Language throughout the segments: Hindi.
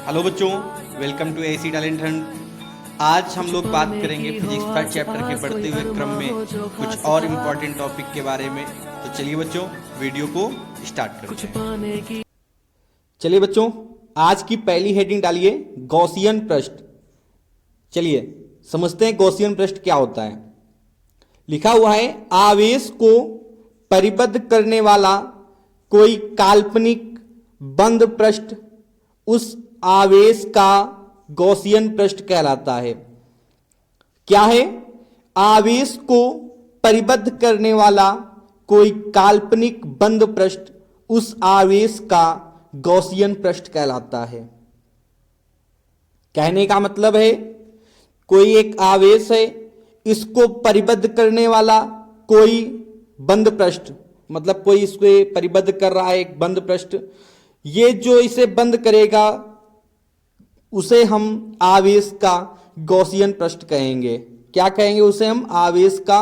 हेलो बच्चों, welcome to AC talent hunt. आज हम लोग बात करेंगे फिजिक्स फर्स्ट चैप्टर के बढ़ते हुए क्रम में कुछ और इम्पोर्टेंट टॉपिक के बारे में। तो चलिए बच्चों, वीडियो को स्टार्ट करते हैं। चलिए बच्चों, आज की पहली हेडिंग डालिए गॉसियन पृष्ठ। चलिए समझते हैं गॉसियन पृष्ठ क्या होता है। लिखा हुआ है, आवेश को परिबद्ध करने वाला कोई काल्पनिक बंद पृष्ठ उस आवेश का गॉसियन पृष्ठ कहलाता है। क्या है? आवेश को परिबद्ध करने वाला कोई काल्पनिक बंद पृष्ठ उस आवेश का गॉसियन पृष्ठ कहलाता है। कहने का मतलब है, कोई एक आवेश है, इसको परिबद्ध करने वाला कोई बंद पृष्ठ, मतलब कोई इसको परिबद्ध कर रहा है एक बंद पृष्ठ, ये जो इसे बंद करेगा उसे हम आवेश का गॉसियन पृष्ठ कहेंगे। क्या कहेंगे? उसे हम आवेश का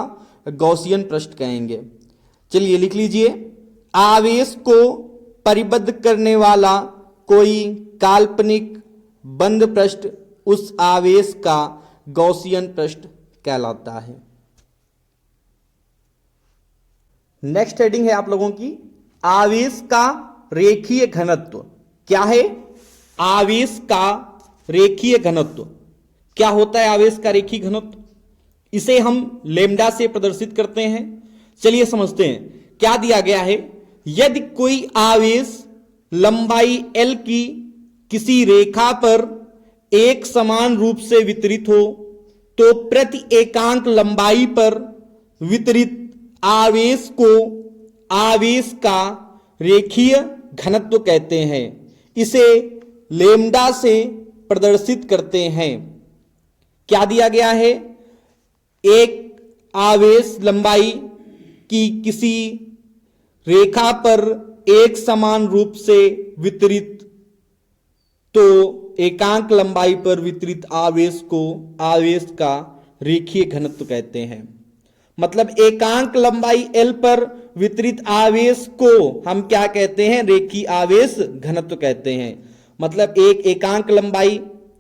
गॉसियन पृष्ठ कहेंगे। चलिए लिख लीजिए, आवेश को परिबद्ध करने वाला कोई काल्पनिक बंद पृष्ठ उस आवेश का गॉसियन पृष्ठ कहलाता है। नेक्स्ट हेडिंग है आप लोगों की, आवेश का रेखीय घनत्व। क्या है? आवेश का रेखीय घनत्व। क्या होता है आवेश का रेखीय घनत्व? इसे हम लैम्डा से प्रदर्शित करते हैं। चलिए समझते हैं क्या दिया गया है। यदि कोई आवेश लंबाई L की किसी रेखा पर एक समान रूप से वितरित हो, तो प्रति एकांक लंबाई पर वितरित आवेश को आवेश का रेखीय घनत्व कहते हैं। इसे लैम्डा से प्रदर्शित करते हैं। क्या दिया गया है? एक आवेश लंबाई की किसी रेखा पर एक समान रूप से वितरित, तो एकांक लंबाई पर वितरित आवेश को आवेश का रेखीय घनत्व कहते हैं। मतलब एकांक लंबाई L पर वितरित आवेश को हम क्या कहते हैं? रेखीय आवेश घनत्व कहते हैं। मतलब एक एकांक लंबाई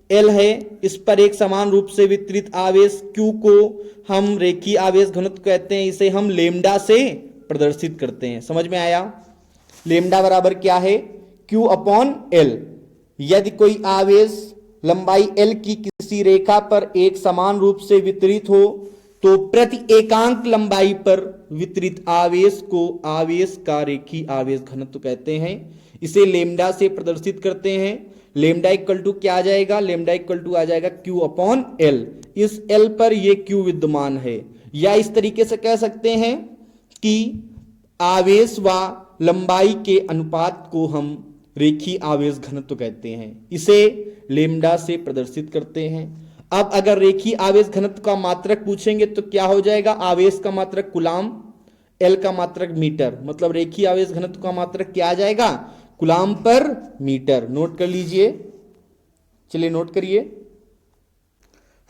L है, इस पर एक समान रूप से वितरित आवेश Q को हम रेखीय आवेश घनत्व कहते हैं। इसे हम लैम्डा से प्रदर्शित करते हैं। समझ में आया? लैम्डा बराबर क्या है? Q upon L। यदि कोई आवेश लंबाई L की किसी रेखा पर एक समान रूप से वितरित हो, तो प्रति एकांक लंबाई पर वितरित आवेश को आवेश का रेखीय आवेश घनत्व कहते हैं। इसे लैम्डा से प्रदर्शित करते हैं। लैम्डा इक्वल टू क्या आ जाएगा? लैम्डा इक्वल टू आ जाएगा Q अपॉन L। इस L पर ये Q विद्यमान है। या इस तरीके से कह सकते हैं कि आवेश व लंबाई के अनुपात को हम रेखीय आवेश घनत्व कहते हैं। इसे लैम्डा से प्रदर्शित करते हैं। अब अगर रेखीय आवेश घनत्व का मात्रक पूछेंगे तो क्या हो जाएगा? आवेश का मात्रक कूलाम, L का मात्रक मीटर। मतलब रेखीय आवेश घनत्व का मात्रक क्या आ जाएगा? कूलाम पर मीटर। नोट कर लीजिए। चलिए नोट करिए।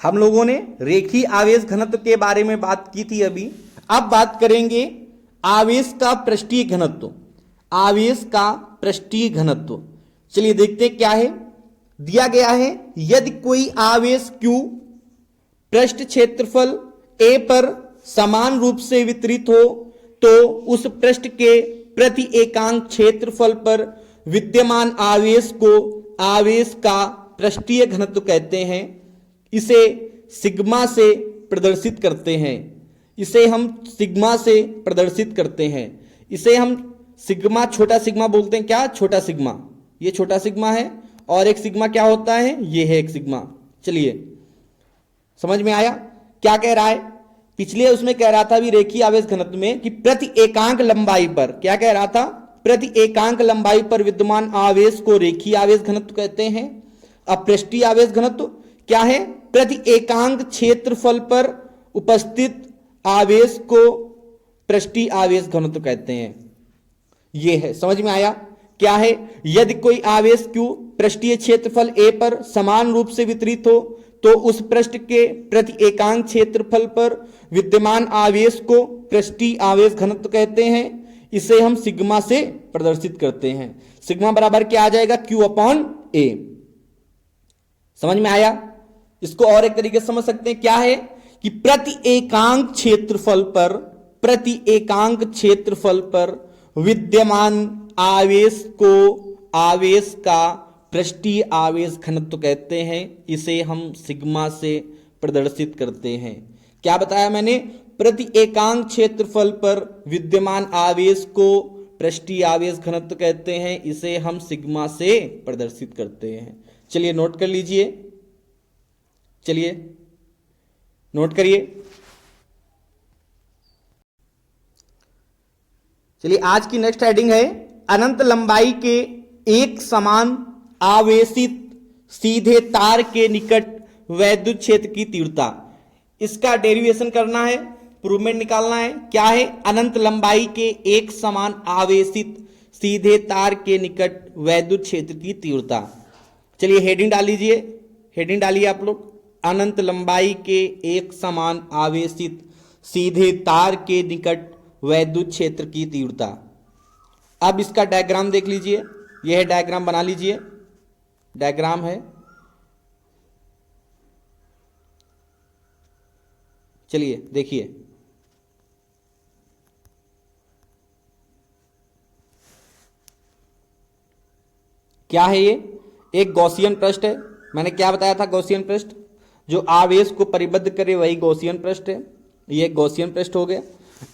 हम लोगों ने रेखीय आवेश घनत्व के बारे में बात की थी अभी। अब बात करेंगे आवेश का पृष्ठीय घनत्व। आवेश का पृष्ठीय घनत्व। चलिए देखते हैं क्या है। दिया गया है, यदि कोई आवेश Q पृष्ठ क्षेत्रफल A पर समान रूप से वितरित हो, तो उस पृष्ठ के प्रति एकांक क्षेत्रफल पर विद्यमान आवेश को आवेश का पृष्ठीय घनत्व कहते हैं। इसे सिग्मा से प्रदर्शित करते हैं। इसे हम सिग्मा से प्रदर्शित करते हैं। इसे हम सिग्मा, छोटा सिग्मा बोलते हैं। क्या? छोटा सिग्मा। ये छोटा सिग्मा है और एक सिग्मा क्या होता है? ये है एक सिग्मा। चलिए समझ में आया क्या कह रहा है? पिछले उसमें कह रहा था भी रेखीय आवेश घनत्व में कि प्रति एकांक लंबाई पर, क्या कह रहा था? प्रति एकांक लंबाई पर विद्यमान आवेश को रेखीय आवेश घनत्व कहते हैं। अब पृष्ठीय आवेश घनत्व क्या है? प्रति एकांक क्षेत्रफल पर उपस्थित आवेश को पृष्ठीय आवेश घनत्व कहते हैं। यह है, समझ में आया क्या है? यदि कोई आवेश Q पृष्ठीय क्षेत्रफल A पर समान रूप से वितरित हो, तो उस पृष्ठ के प्रति एकांक क्षेत्रफल पर विद्यमान आवेश को पृष्ठीय आवेश घनत्व कहते हैं। इसे हम सिग्मा से प्रदर्शित करते हैं। सिग्मा बराबर क्या आ जाएगा? Q upon A। समझ में आया? इसको और एक तरीके से समझ सकते हैं, क्या है कि प्रति एकांक क्षेत्रफल पर विद्यमान आवेश को आवेश का पृष्ठीय आवेश घनत्व कहते हैं। इसे हम सिग्मा से प्रदर्शित करते हैं। क्या बताया मैंने? प्रति एकांक क्षेत्रफल पर विद्यमान आवेश को पृष्ठीय आवेश घनत्व कहते हैं। इसे हम सिग्मा से प्रदर्शित करते हैं। चलिए नोट कर लीजिए, चलिए नोट करिए। चलिए आज की नेक्स्ट हेडिंग है अनंत लंबाई के एक समान आवेशित सीधे तार के निकट वैद्युत क्षेत्र की तीव्रता। इसका डेरिवेशन करना है, प्रूवमेंट निकालना है। क्या है? अनंत लंबाई के एक समान आवेशित सीधे तार के निकट वैद्युत क्षेत्र की तीव्रता। चलिए हेडिंग डाल लीजिए, हेडिंग डालिए आप लोग। अनंत लंबाई के एक समान आवेशित सीधे तार के निकट वैद्युत क्षेत्र की तीव्रता। अब इसका डायग्राम देख लीजिए, यह डायग्राम बना लीजिए। डायग्राम है, चलिए देखिए। क्या है ये? एक गॉसियन पृष्ठ है। मैंने क्या बताया था? गॉसियन पृष्ठ जो आवेश को परिबद्ध करे वही गॉसियन पृष्ठ है। ये गॉसियन पृष्ठ हो गया।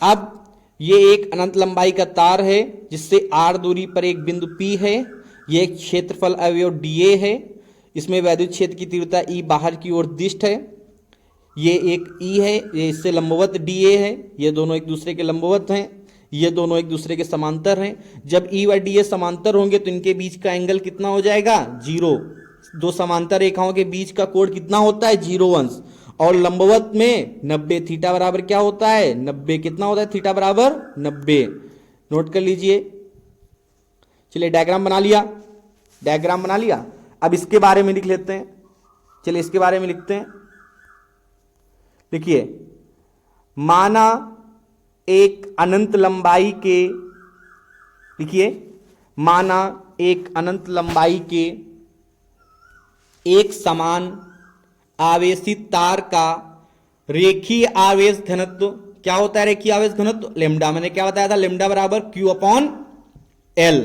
अब ये एक अनंत लंबाई का तार है जिससे r दूरी पर एक बिंदु P है। ये एक क्षेत्रफल अवयव dA है। इसमें वैद्युत क्षेत्र की तीव्रता E बाहर की ओर दिष्ट है। ये एक E है, ये इससे लंबवत dA है। ये दोनों एक दूसरे के लंबवत हैं, ये दोनों एक दूसरे के समांतर हैं। जब E व dA समांतर होंगे तो इनके बीच का एंगल कितना हो जाएगा? 0। दो समांतर रेखाओं के बीच का कोण कितना होता है? 0 अंश। और लंबवत में 90, थीटा बराबर क्या होता है? 90। कितना होता है? थीटा बराबर 90। नोट कर लीजिए। चलिए डायग्राम बना लिया, डायग्राम बना लिया। अब इसके बारे में लिख लेते हैं। चलिए इसके बारे में लिखते हैं। देखिए, माना एक अनंत लंबाई के, लिखिए, माना एक अनंत लंबाई के एक समान आवेशित तार का रेखीय आवेश घनत्व। क्या होता है रेखीय आवेश घनत्व? लेम्डा। मैंने क्या बताया था? लेम्डा बराबर Q/L।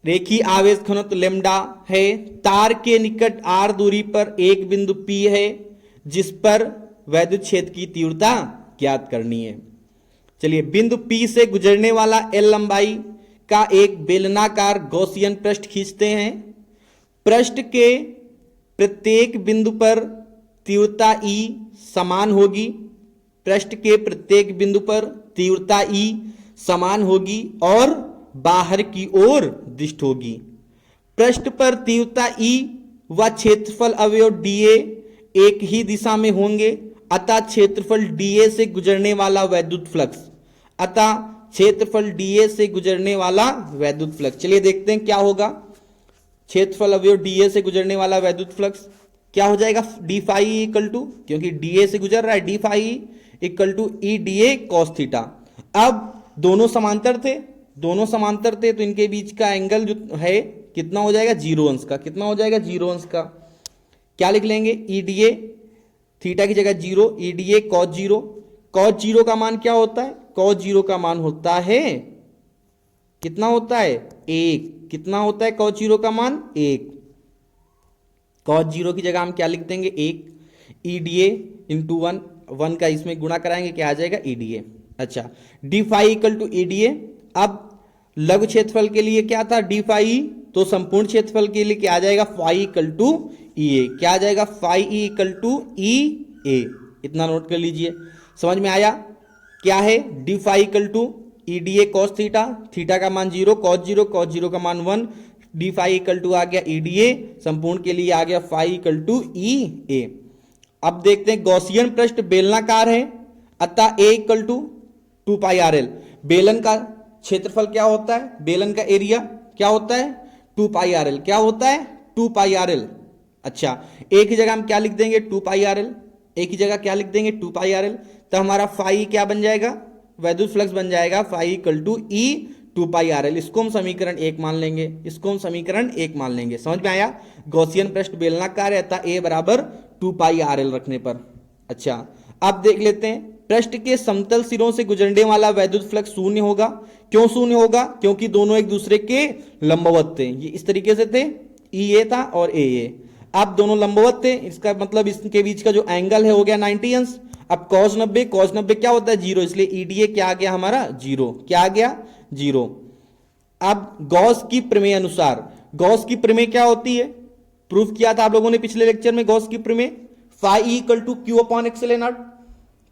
रेखीय आवेश घनत्व लेम्डा है। तार के निकट r दूरी पर एक बिंदु P है जिस पर वैद्युत क्षेत्र की तीव्रता ज्ञात करनी है। चलिए, बिंदु P से गुजरने वाला L लंबाई का एक बेलनाकार गॉसियन पृष्ठ खींचते हैं। पृष्ठ के प्रत्येक बिंदु पर तीव्रता E समान होगी। पृष्ठ के प्रत्येक बिंदु पर तीव्रता E समान होगी और बाहर की ओर दिष्ट होगी। पृष्ठ पर तीव्रता E व क्षेत्रफल अवयव dA एक ही दिशा में होंगे। अतः क्षेत्रफल dA से गुजरने वाला वैद्युत फ्लक्स, अतः क्षेत्रफल dA से गुजरने वाला वैद्युत फ्लक्स। चलिए देखते हैं क्या होगा। क्षेत्रफल अवयव dA से गुजरने वाला वैद्युत फ्लक्स क्या हो जाएगा? d phi इक्वल टू, क्योंकि dA से गुजर रहा है, d phi equal to E dA cos theta. अब दोनों समांतर थे, दोनों समांतर थे तो इनके बीच का एंगल जो है कितना हो जाएगा? 0 अंश का। कितना हो जाएगा? 0 अंश का। क्या लिख लेंगे? E dA, थीटा की जगह 0, E dA cos 0। cos 0 का मान क्या होता है? cos 0 का मान होता है, कितना होता है? 1। कितना होता है cos 0 का मान? 1। cos 0 की जगह हम क्या लिख देंगे? 1। E dA इंटू 1 का इसमें गुणा कराएंगे, क्या आ जाएगा? E dA। अच्छा, d phi equal to E dA। अब लघु क्षेत्रफल के लिए क्या था? d phi E, तो संपूर्ण क्षेत्रफल के लिए क्या आ जाएगा? phi equal to EA। क्या आ जाएगा? phi E equal to EA। इतना नोट कर लीजिए। समझ में आया? क्या है? d phi equal to E dA cos theta, theta का मान 0, cos 0 का मान 1, d phi इक्वल टू आ गया E dA, संपूर्ण के लिए आ गया phi इक्वल टू EA। अब देखते हैं, गॉसियन पृष्ठ बेलनाकार है, अतः A equal to 2 pi RL। बेलन का क्षेत्रफल क्या होता है? बेलन का एरिया क्या होता है? 2 पाई RL। क्या होता है? 2 पाई RL। अच्छा, एक ही जगह हम क्या लिख देंगे? 2 पाई RL। एक ही जगह क्या लिख देंगे? 2 पाई RL। तो हमारा phi क्या बन जाएगा? वैद्युत फ्लक्स बन जाएगा phi equal to E 2 pi R L, इसको हम समीकरण 1 मान लेंगे, इसको हम समीकरण 1 मान लेंगे। समझ में आया? गॉसियन पृष्ठ बेलनाकार रहता ए बराबर 2 पाई आर एल रखने पर। अच्छा, अब देख लेते हैं, पृष्ठ के समतल सिरों से गुजरने वाला वैद्युत फ्लक्स शून्य होगा। क्यों शून्य होगा? क्योंकि दोनों एक दूसरे के लंबवत थे। ये इस तरीके से थे, ई ए था और ए ए। अब दोनों लंबवत थे, इसका मतलब इसके बीच का जो एंगल है हो गया 90 अंश। अब cos 90 क्या होता है? 0, इसलिए ईडीए क्या आ गया हमारा? 0। क्या आ गया? 0। अब गॉस की प्रमेय अनुसार, गॉस की प्रमेय क्या होती है? प्रूफ किया था आप लोगों ने पिछले लेक्चर में गॉस की प्रमेय, phi equal to Q upon epsilon naught.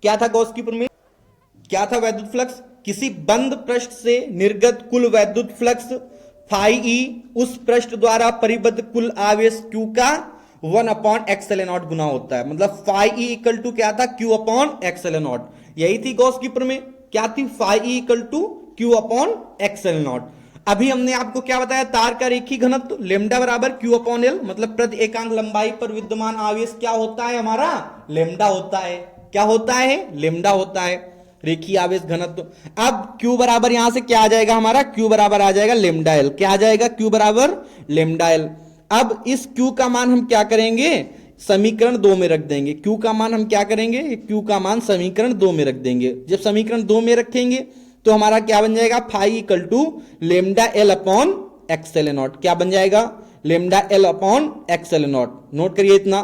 क्या था गॉस की प्रमेय? क्या था? वैद्युत फ्लक्स, किसी बंद पृष्ठ से निर्गत कुल वैद्युत फ्लक्स फाई ई उस पृष्ठ द्वारा परिबद्ध कुल आवेश क्यू का 1 अपॉन एक्सएल नॉट गुना होता है। मतलब फाई ई इक्वल टू क्या था? Q upon epsilon naught. यही थी गॉस की प्रमेय। क्या थी? Phi E equal to Q upon epsilon naught. अभी हमने आपको क्या बताया? तार का रेखीय घनत्व लेमडा बराबर क्यू अपॉन एल, मतलब प्रति एकांक लंबाई पर विद्यमान आवेश क्या होता है हमारा? लेमडा होता है। क्या होता है? लेमडा होता है, रेखीय आवेश घनत्व। अब Q बराबर यहां से क्या आ जाएगा हमारा? Q बराबर आ जाएगा लेमडा एल। क्या आ जाएगा? Q बराबर लेमडा एल। अब इस Q का मान हम क्या करेंगे? समीकरण 2 में रख देंगे। Q का मान हम क्या करेंगे? Q का मान समीकरण 2 में रख देंगे। जब समीकरण 2 में रखेंगे तो हमारा क्या बन जाएगा? Phi equal to lambda L upon epsilon naught. क्या बन जाएगा? Lambda L upon epsilon naught. Note करिए, इतना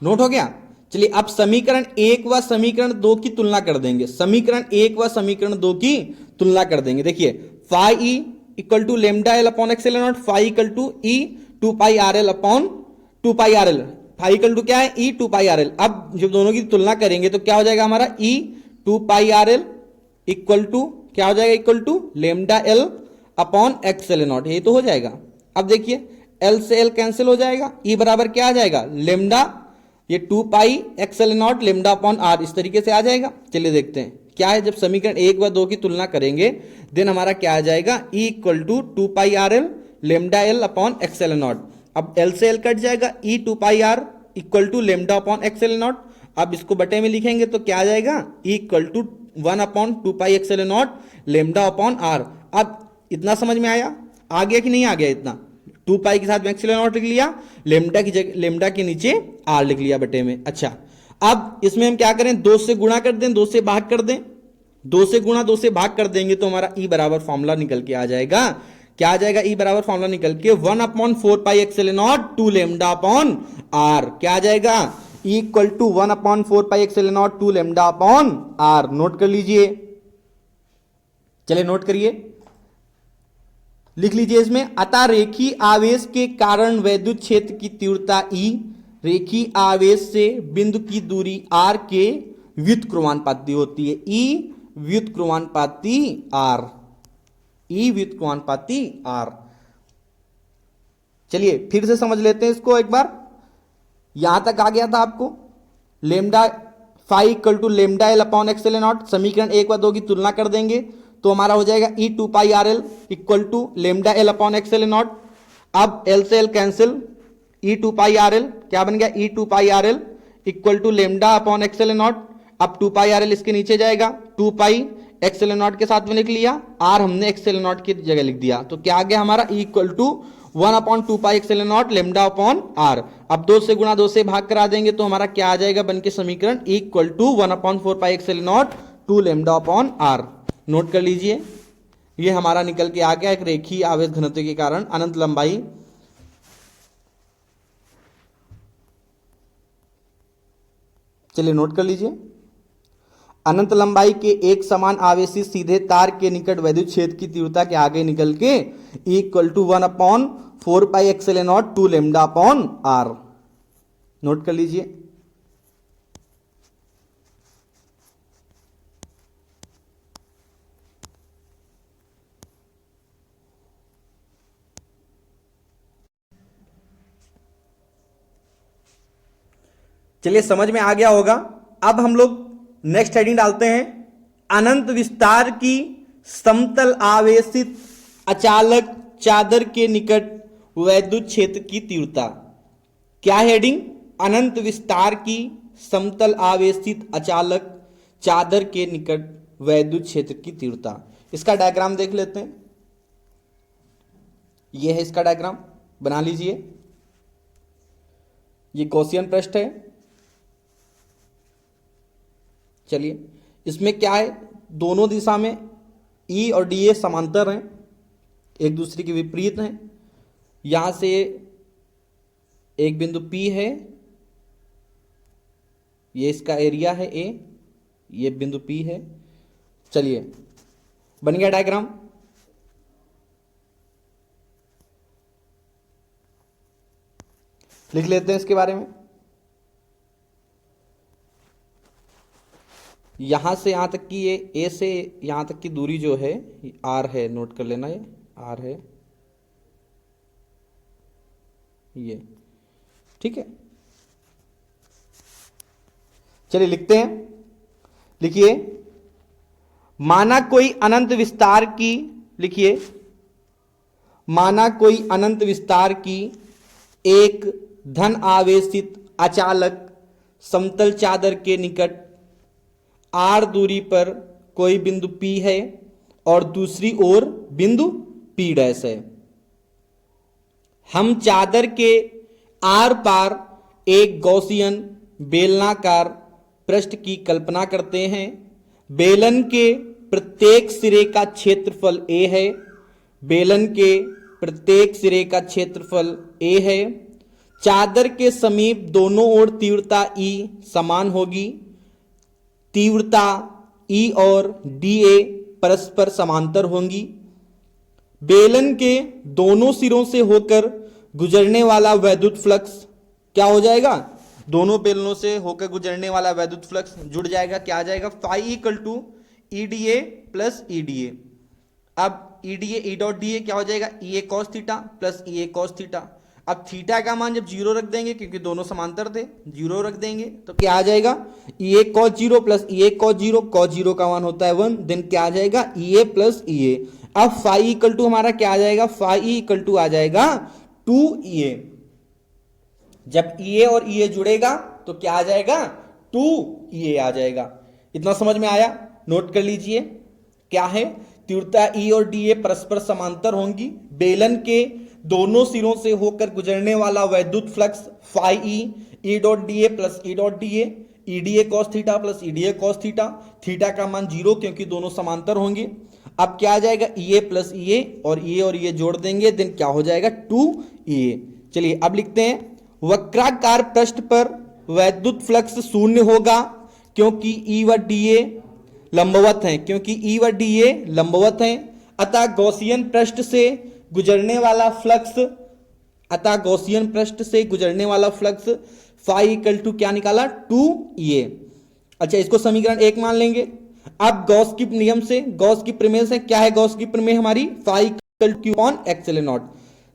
नोट हो गया। चलिए अब समीकरण 1 व समीकरण 2 की तुलना कर देंगे। समीकरण 1 व समीकरण 2 की तुलना कर देंगे। देखिए, phi E equal to lambda L upon epsilon naught, phi equal to E 2 pi R L upon 2 pi R L. Phi equal to क्या है? E 2 pi R L. अब जब दोनों की तुलना करेंगे तो क्या हो जाएगा हमारा? E 2 pi R L equal to क्या हो जाएगा? Equal to lambda L upon epsilon naught. ये तो हो जाएगा। अब देखिए, एल से एल कैंसिल हो जाएगा, ई बराबर क्या आ जाएगा? लेमडा, ये 2 pi epsilon not lambda upon R, इस तरीके से आ जाएगा। चलिए देखते हैं क्या है। जब समीकरण 1 व 2 की तुलना करेंगे देन हमारा क्या आ जाएगा? E equal to 2 pi R L lambda L upon epsilon not. अब एल से एल कट जाएगा, E 2 pi R equal to lambda upon epsilon not. अब इसको बटे में लिखेंगे तो क्या आ जाएगा? E equal to 1 upon 2 pi epsilon not lambda upon R. अब इतना समझ में आया? आ गया कि नहीं आ गया? इतना 2 पाई के साथ में एक्सएल नॉट लिख लिया, लेमडा की जगह लेमडा के नीचे आर लिख लिया बटे में। अच्छा, अब इसमें हम क्या करें? 2 से गुणा कर दें, 2 से भाग कर दें। 2 से गुणा 2 से भाग कर देंगे तो हमारा ई बराबर फॉर्मूला निकल के आ जाएगा। क्या आ जाएगा? ई बराबर फॉर्मूला निकल के 1 upon 4 pi epsilon naught 2 lambda upon R. क्या आ जाएगा? E equal to 1 upon 4 pi epsilon naught 2 lambda upon R. Note कर लीजिए, चलिए नोट करिए, लिख लीजिए इसमें। अतः रेखीय आवेश के कारण वैद्युत क्षेत्र की तीव्रता ई रेखीय आवेश से बिंदु की दूरी आर के व्युत्क्रमानुपाती होती है। ई व्युत्क्रमानुपाती आर, ई व्युत्क्रमानुपाती आर। चलिए फिर से समझ लेते हैं इसको एक बार। यहां तक आ गया था आपको? Lambda phi equal to lambda L upon epsilon naught. समीकरण 1 व 2 की तुलना कर देंगे तो हमारा हो जाएगा E 2 pi R L equal to lambda L upon epsilon not. अब एल से L cancel, E 2 pi R L क्या बन गया? E 2 pi R L equal to lambda upon epsilon not. अब 2 पाई आर एल इसके नीचे जाएगा, 2 पाई एक्सएल नॉट के साथ में लिख लिया, आर हमने एक्सएल नॉट की जगह लिख दिया। तो क्या आ गया हमारा? E equal to 1 upon 2 pi epsilon not lambda upon R. अब 2 से गुणा 2 से भाग करा देंगे तो हमारा क्या आ जाएगा बन के समीकरण? E equal to 1 upon 4 pi epsilon naught 2 lambda upon R. Note कर लीजिए, ये हमारा निकल के आ गया एक रेखीय आवेश घनत्व के कारण अनंत लंबाई चलिए नोट कर लीजिए, अनंत लंबाई के एक समान आवेशी सीधे तार के निकट वैद्युत क्षेत्र की तीव्रता के आगे निकल के equal to 1 upon 4 pi epsilon naught 2 lambda upon R. Note कर लीजिए। चलिए समझ में आ गया होगा। अब हम लोग नेक्स्ट हेडिंग डालते हैं, अनंत विस्तार की समतल आवेशित अचालक चादर के निकट वैद्युत क्षेत्र की तीव्रता। क्या हेडिंग? अनंत विस्तार की समतल आवेशित अचालक चादर के निकट वैद्युत क्षेत्र की तीव्रता। इसका डायग्राम देख लेते हैं। यह है इसका डायग्राम, बना लीजिए। ये गॉसियन पृष्ठ है। चलिए, इसमें क्या है, दोनों दिशा में ई और डी ए समांतर हैं, एक दूसरे के विपरीत हैं। यहां से एक बिंदु P है, ये इसका एरिया है A, ये बिंदु P है। चलिए, बन गया डायग्राम। लिख लेते हैं इसके बारे में। यहां से यहां तक की, ये A से यहां तक की दूरी जो है R है, नोट कर लेना, ये R है, ये ठीक है। चलिए लिखते हैं, लिखिए, माना कोई अनंत विस्तार की, लिखिए, माना कोई अनंत विस्तार की एक धन आवेशित अचालक समतल चादर के निकट R दूरी पर कोई बिंदु P है और दूसरी ओर बिंदु P डैश है। हम चादर के आर पार एक गॉसियन बेलनाकार पृष्ठ की कल्पना करते हैं। बेलन के प्रत्येक सिरे का क्षेत्रफल A है। बेलन के प्रत्येक सिरे का क्षेत्रफल A है। चादर के समीप दोनों ओर तीव्रता E समान होगी। तीव्रता E और dA परस्पर समांतर होंगी। बेलन के दोनों सिरों से होकर गुजरने वाला वैद्युत फ्लक्स क्या हो जाएगा, दोनों बेलनों से होकर गुजरने वाला वैद्युत फ्लक्स जुड़ जाएगा। क्या आ जाएगा, phi equal to EDA plus EDA। अब EDA E डॉट DA क्या हो जाएगा, EA cos theta plus EA cos theta. अब थीटा का मान जब जीरो रख देंगे, क्योंकि दोनों समांतर थे, जीरो रख देंगे तो क्या आ जाएगा, EA cos zero plus EA cos zero का मान होता है 1, देन क्या आ जाएगा, EA प्लस EA। अब फाई इक्वल टू हमारा क्या आ जाएगा, फाई इक्वल टू आ जाएगा 2EA। जब EA और EA जुड़ेगा तो क्या आ जाएगा, 2EA आ जाएगा। इतना समझ में आया, नोट कर लीजिए। क्या है, तीव्रता E और DA परस्पर समांतर होंगी। बेलन के दोनों सिरों से होकर गुजरने वाला वैद्युत flux phi E dot DA plus E dot DA, EDA cos theta plus EDA cos theta. Theta का मान 0 क्योंकि दोनों समांतर होंगे। अब क्या आ जाएगा, EA प्लस EA और EA जोड़ देंगे, देन क्या हो जाएगा, 2EA। चलिए अब लिखते हैं, वक्राकार पृष्ठ पर वैद्युत फ्लक्स शून्य होगा क्योंकि E व DA लंबवत हैं, क्योंकि E व DA लंबवत हैं। अतः गॉसियन पृष्ठ से गुजरने वाला फ्लक्स, अतः गॉसियन पृष्ठ से गुजरने वाला फ्लक्स फाई इक्वल टू क्या निकाला, 2EA। अच्छा, इसको समीकरण 1 मान लेंगे। अब गॉस की नियम से, गॉस की प्रमेय से, क्या है गॉस की प्रमेय हमारी, phi equal to Q upon epsilon nought.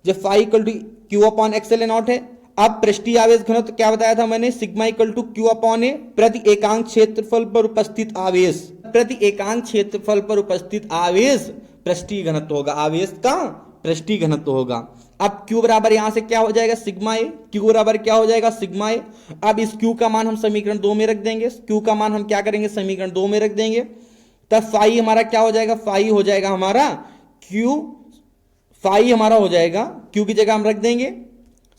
जब phi equal to Q upon epsilon nought है, अब पृष्ठीय आवेश घनत्व क्या बताया था मैंने, sigma equal to Q upon A, प्रति एकांक क्षेत्रफल पर उपस्थित आवेश, प्रति एकांक क्षेत्रफल पर उपस्थित आवेश पृष्ठीय घनत्व होगा, आवेश का पृष्ठीय घनत्व होगा। अब Q बराबर यहां से क्या हो जाएगा, सिग्मा ए। Q बराबर क्या हो जाएगा, सिग्मा ए। अब इस Q का मान हम समीकरण 2 में रख देंगे। Q का मान हम क्या करेंगे, समीकरण 2 में रख देंगे। तब फाई हमारा क्या हो जाएगा, फाई हो जाएगा हमारा Q, फाई हमारा हो जाएगा, Q की जगह हम रख देंगे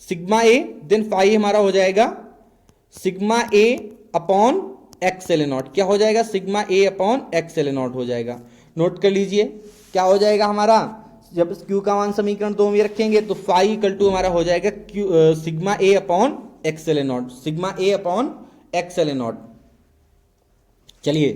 सिग्मा ए, देन फाई हमारा हो जाएगा sigma A upon epsilon naught. क्या हो जाएगा, sigma A upon epsilon not हो जाएगा। नोट कर लीजिए, क्या हो जाएगा हमारा, जब Q का मान समीकरण 2 में रखेंगे तो फाई इक्वल टू हमारा हो जाएगा sigma A upon epsilon not, sigma A upon epsilon not. चलिए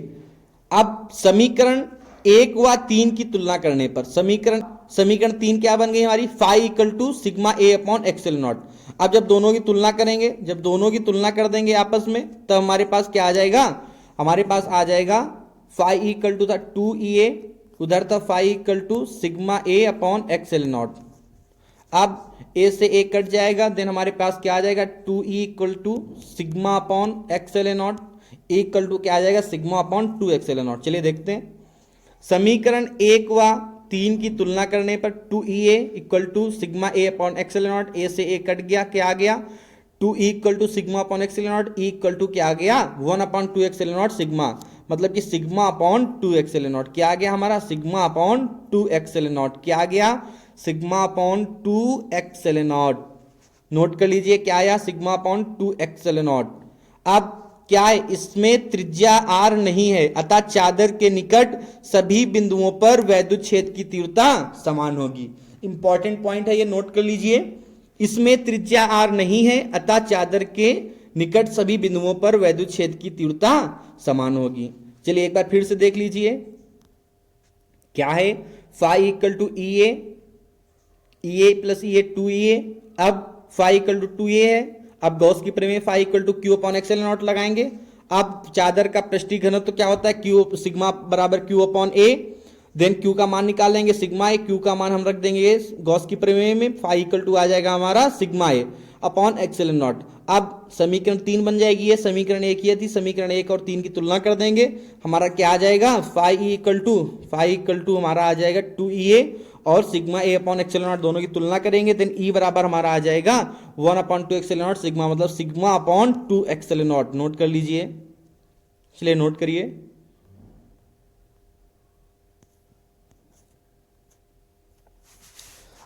अब समीकरण 1 व 3 की तुलना करने पर समीकरण 3 क्या बन गई हमारी, phi equal to sigma A upon epsilon not. अब जब दोनों की तुलना करेंगे, जब दोनों की तुलना कर देंगे आपस में, तब हमारे पास क्या आ जाएगा, हमारे पास आ जाएगा फाई इक्वल टू था 2EA, उधर था phi equal to sigma A upon epsilon not. अब ए से ए कट जाएगा, देन हमारे पास क्या आ जाएगा, 2E equal to sigma upon epsilon not, equal to क्या आ जाएगा, सिग्मा अपॉन 2 एक्सएल नॉट। चलिए देखते हैं, समीकरण 1 व 3 की तुलना करने पर 2EA equal to sigma A upon epsilon nought, A से ए कट गया, क्या आ गया, 2E equal to sigma upon epsilon not, equal to क्या आ गया, 1 अपॉन 2 एक्सएल नॉट सिग्मा। मतलब कि sigma upon 2x L not. क्या आ गया हमारा? Sigma upon 2x L not. क्या आ गया? Sigma upon 2x L nought. Note कर लीजिए क्या आया? Sigma upon 2x L not. अब क्या है? इसमें त्रिज्या r नहीं है, अतः चादर के निकट सभी बिंदुओं पर वैद्युत क्षेत्र की तीव्रता समान होगी। इंपॉर्टेंट पॉइंट है ये, नोट कर लीजिए। इसमें त्रिज्या r नहीं है, अतः चादर के निकट सभी बिंदुओं पर वैद्युत क्षेत्र की तीव्रता समान होगी। चलिए एक बार फिर से देख लीजिए क्या है। Phi equal to E A plus E A 2EA। अब फाई इक्वल टू 2A है। अब गॉस की प्रमेय phi equal to Q upon epsilon naught लगाएंगे। अब चादर का पृष्ठीय घनत्व तो क्या होता है? क्यू सिग्मा बराबर क्यू अपॉन ए। देन क्यू का मान निकालेंगे सिग्मा ए। क्यू का मान हम रख देंगे गॉस की प्रमेय में, फाई इक्वल टू आ जाएगा हमारा sigma A upon epsilon not. अब समीकरण 3 बन जाएगी, ये समीकरण 1 ये थी। समीकरण 1 और 3 की तुलना कर देंगे, हमारा क्या आ जाएगा? फाई इक्वल टू हमारा आ जाएगा 2EA और sigma A upon epsilon not, दोनों की तुलना करेंगे। देन ई बराबर हमारा आ जाएगा 1 upon 2 epsilon nought sigma, मतलब sigma upon 2 epsilon nought. Note कर लीजिए, चलिए नोट करिए।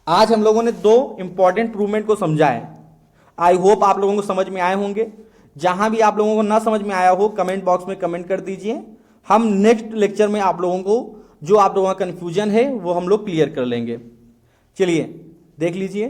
आज हम लोगों ने 2 इंपॉर्टेंट प्रूवमेंट को समझा है। आई होप आप लोगों को समझ में आए होंगे। जहां भी आप लोगों को ना समझ में आया हो, कमेंट बॉक्स में कमेंट कर दीजिए। हम नेक्स्ट लेक्चर में आप लोगों को जो आप लोगों का कंफ्यूजन है वो हम लोग क्लियर कर लेंगे। चलिए देख लीजिए।